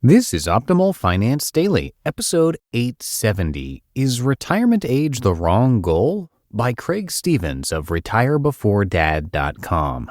This is Optimal Finance Daily, episode 870. Is retirement age the wrong goal? By Craig Stevens of retirebeforedad.com.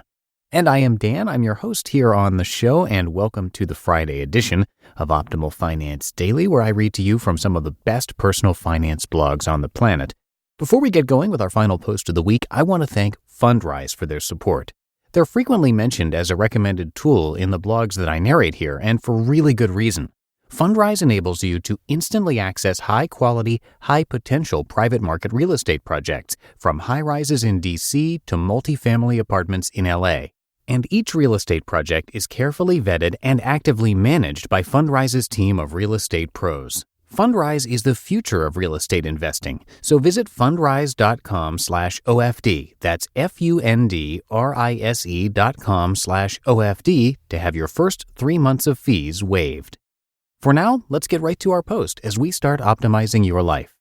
And I am Dan. I'm your host here on the show, and welcome to the Friday edition of Optimal Finance Daily, where I read to you from some of the best personal finance blogs on the planet. Before we get going with our final post of the week, I want to thank Fundrise for their support. They're frequently mentioned as a recommended tool in the blogs that I narrate here, and for really good reason. Fundrise enables you to instantly access high-quality, high-potential private market real estate projects, from high-rises in D.C. to multifamily apartments in L.A. And each real estate project is carefully vetted and actively managed by Fundrise's team of real estate pros. Fundrise is the future of real estate investing, so visit fundrise.com/OFD. That's fundrise.com/OFD to have your first 3 months of fees waived. For now, let's get right to our post as we start optimizing your life.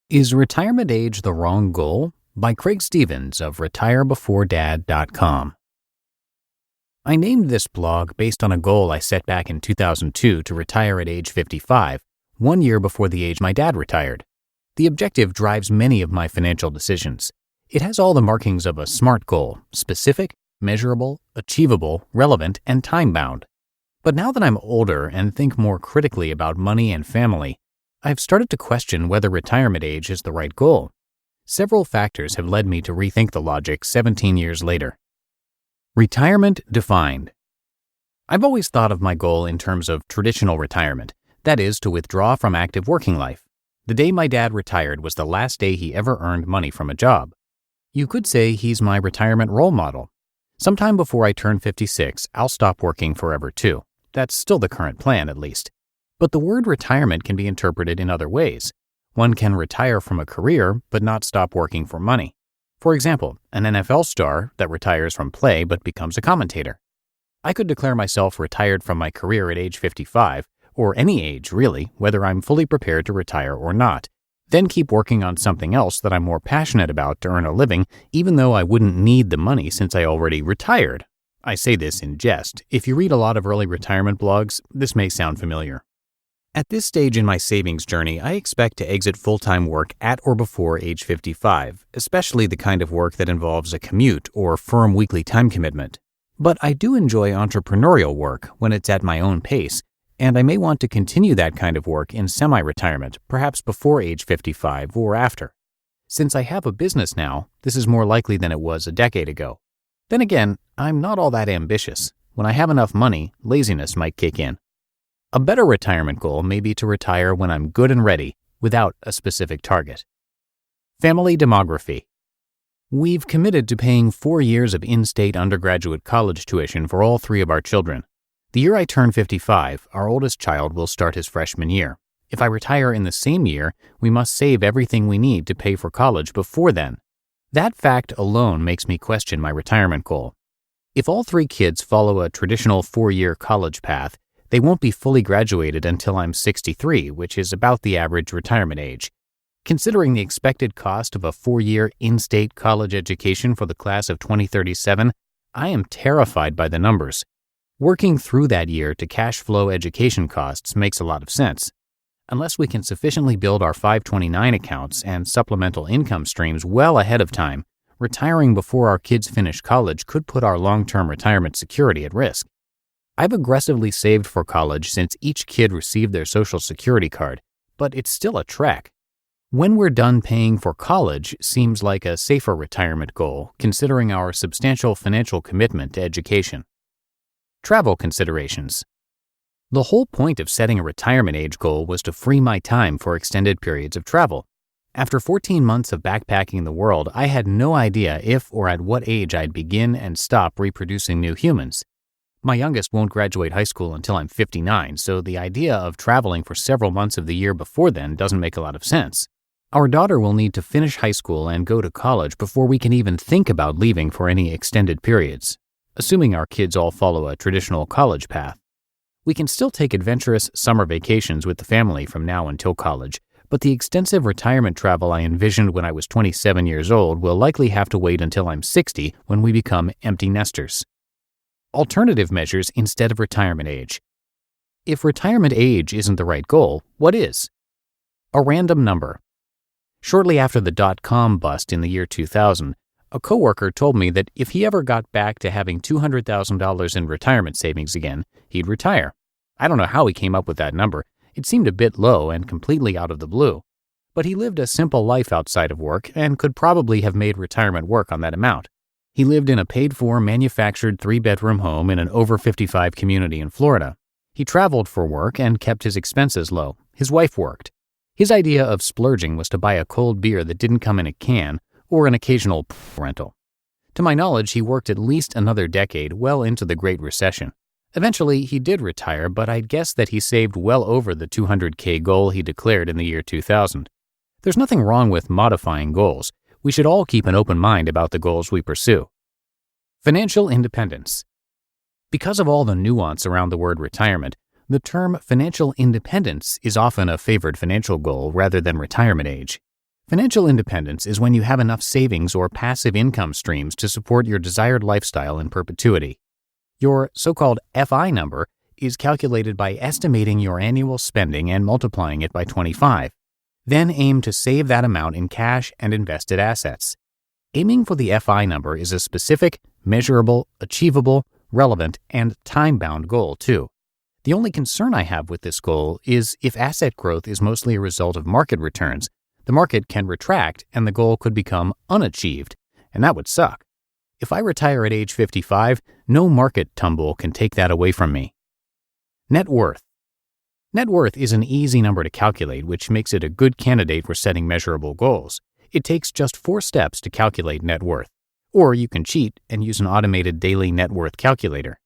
Is retirement age the wrong goal? By Craig Stevens of retirebeforedad.com. I named this blog based on a goal I set back in 2002 to retire at age 55, 1 year before the age my dad retired. The objective drives many of my financial decisions. It has all the markings of a SMART goal: specific, measurable, achievable, relevant, and time-bound. But now that I'm older and think more critically about money and family, I've started to question whether retirement age is the right goal. Several factors have led me to rethink the logic 17 years later. Retirement defined. I've always thought of my goal in terms of traditional retirement, that is, to withdraw from active working life. The day my dad retired was the last day he ever earned money from a job. You could say he's my retirement role model. Sometime before I turn 56, I'll stop working forever too. That's still the current plan, at least. But the word retirement can be interpreted in other ways. One can retire from a career, but not stop working for money. For example, an NFL star that retires from play but becomes a commentator. I could declare myself retired from my career at age 55, or any age really, whether I'm fully prepared to retire or not, then keep working on something else that I'm more passionate about to earn a living, even though I wouldn't need the money since I already retired. I say this in jest. If you read a lot of early retirement blogs, this may sound familiar. At this stage in my savings journey, I expect to exit full-time work at or before age 55, especially the kind of work that involves a commute or firm weekly time commitment. But I do enjoy entrepreneurial work when it's at my own pace, and I may want to continue that kind of work in semi-retirement, perhaps before age 55 or after. Since I have a business now, this is more likely than it was a decade ago. Then again, I'm not all that ambitious. When I have enough money, laziness might kick in. A better retirement goal may be to retire when I'm good and ready, without a specific target. Family demography. We've committed to paying 4 years of in-state undergraduate college tuition for all 3 of our children. The year I turn 55, our oldest child will start his freshman year. If I retire in the same year, we must save everything we need to pay for college before then. That fact alone makes me question my retirement goal. If all 3 kids follow a traditional 4-year college path, they won't be fully graduated until I'm 63, which is about the average retirement age. Considering the expected cost of a 4-year in-state college education for the class of 2037, I am terrified by the numbers. Working through that year to cash flow education costs makes a lot of sense. Unless we can sufficiently build our 529 accounts and supplemental income streams well ahead of time, retiring before our kids finish college could put our long-term retirement security at risk. I've aggressively saved for college since each kid received their Social Security card, but it's still a trek. When we're done paying for college seems like a safer retirement goal, considering our substantial financial commitment to education. Travel considerations. The whole point of setting a retirement age goal was to free my time for extended periods of travel. After 14 months of backpacking the world, I had no idea if or at what age I'd begin and stop reproducing new humans. My youngest won't graduate high school until I'm 59, so the idea of traveling for several months of the year before then doesn't make a lot of sense. Our daughter will need to finish high school and go to college before we can even think about leaving for any extended periods, assuming our kids all follow a traditional college path. We can still take adventurous summer vacations with the family from now until college, but the extensive retirement travel I envisioned when I was 27 years old will likely have to wait until I'm 60 when we become empty nesters. alternative measures instead of retirement age. If retirement age isn't the right goal, what is? A random number. Shortly after the dot-com bust in the year 2000, a coworker told me that if he ever got back to having $200,000 in retirement savings again, he'd retire. I don't know how he came up with that number. It seemed a bit low and completely out of the blue. But he lived a simple life outside of work and could probably have made retirement work on that amount. He lived in a paid-for, manufactured 3-bedroom home in an over-55 community in Florida. He traveled for work and kept his expenses low. His wife worked. His idea of splurging was to buy a cold beer that didn't come in a can or an occasional rental. To my knowledge, he worked at least another decade, well into the Great Recession. Eventually, he did retire, but I'd guess that he saved well over the $200K goal he declared in the year 2000. There's nothing wrong with modifying goals. We should all keep an open mind about the goals we pursue. Financial independence. Because of all the nuance around the word retirement, the term financial independence is often a favored financial goal rather than retirement age. Financial independence is when you have enough savings or passive income streams to support your desired lifestyle in perpetuity. Your so-called FI number is calculated by estimating your annual spending and multiplying it by 25. Then aim to save that amount in cash and invested assets. Aiming for the FI number is a specific, measurable, achievable, relevant, and time-bound goal, too. The only concern I have with this goal is if asset growth is mostly a result of market returns, the market can retract and the goal could become unachieved, and that would suck. If I retire at age 55, no market tumble can take that away from me. Net worth. Net worth is an easy number to calculate, which makes it a good candidate for setting measurable goals. It takes just 4 steps to calculate net worth. Or you can cheat and use an automated daily net worth calculator.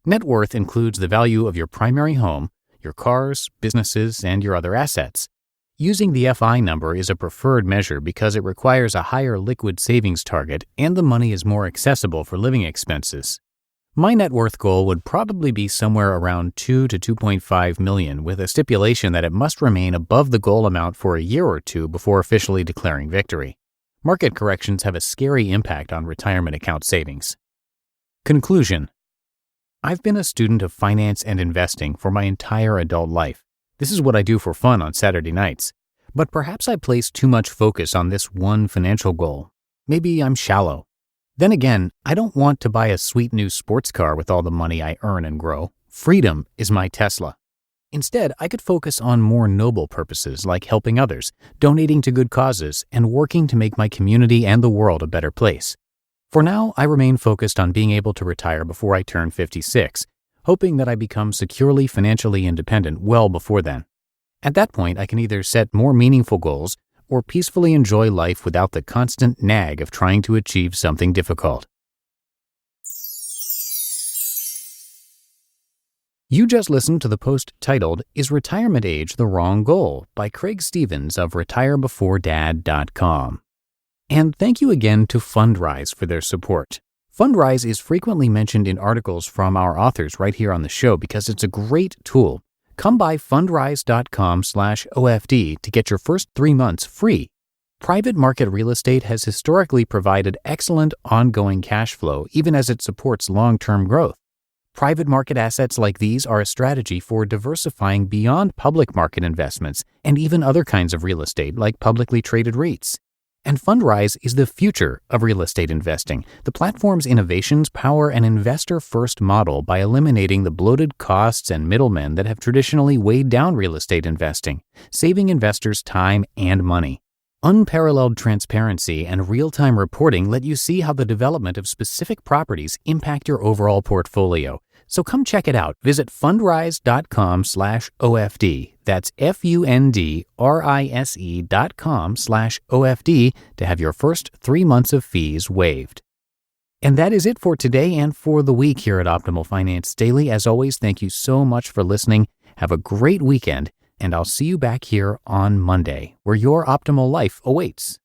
Net worth includes the value of your primary home, your cars, businesses, and your other assets. Using the FI number is a preferred measure because it requires a higher liquid savings target and the money is more accessible for living expenses. My net worth goal would probably be somewhere around $2 to $2.5 million, with a stipulation that it must remain above the goal amount for a year or two before officially declaring victory. Market corrections have a scary impact on retirement account savings. Conclusion. I've been a student of finance and investing for my entire adult life. This is what I do for fun on Saturday nights. But perhaps I place too much focus on this one financial goal. Maybe I'm shallow. Then again, I don't want to buy a sweet new sports car with all the money I earn and grow. Freedom is my Tesla. Instead, I could focus on more noble purposes like helping others, donating to good causes, and working to make my community and the world a better place. For now, I remain focused on being able to retire before I turn 56, hoping that I become securely financially independent well before then. At that point, I can either set more meaningful goals or peacefully enjoy life without the constant nag of trying to achieve something difficult. You just listened to the post titled, "Is Retirement Age the Wrong Goal?" by Craig Stevens of retirebeforedad.com. And thank you again to Fundrise for their support. Fundrise is frequently mentioned in articles from our authors right here on the show because it's a great tool. Come by fundrise.com/OFD to get your first 3 months free. Private market real estate has historically provided excellent ongoing cash flow even as it supports long-term growth. Private market assets like these are a strategy for diversifying beyond public market investments and even other kinds of real estate like publicly traded REITs. And Fundrise is the future of real estate investing. The platform's innovations power an investor-first model by eliminating the bloated costs and middlemen that have traditionally weighed down real estate investing, saving investors time and money. Unparalleled transparency and real-time reporting let you see how the development of specific properties impact your overall portfolio. So come check it out. Visit fundrise.com/OFD. That's fundrise.com/OFD to have your first 3 months of fees waived. And that is it for today and for the week here at Optimal Finance Daily. As always, thank you so much for listening. Have a great weekend, and I'll see you back here on Monday, where your optimal life awaits.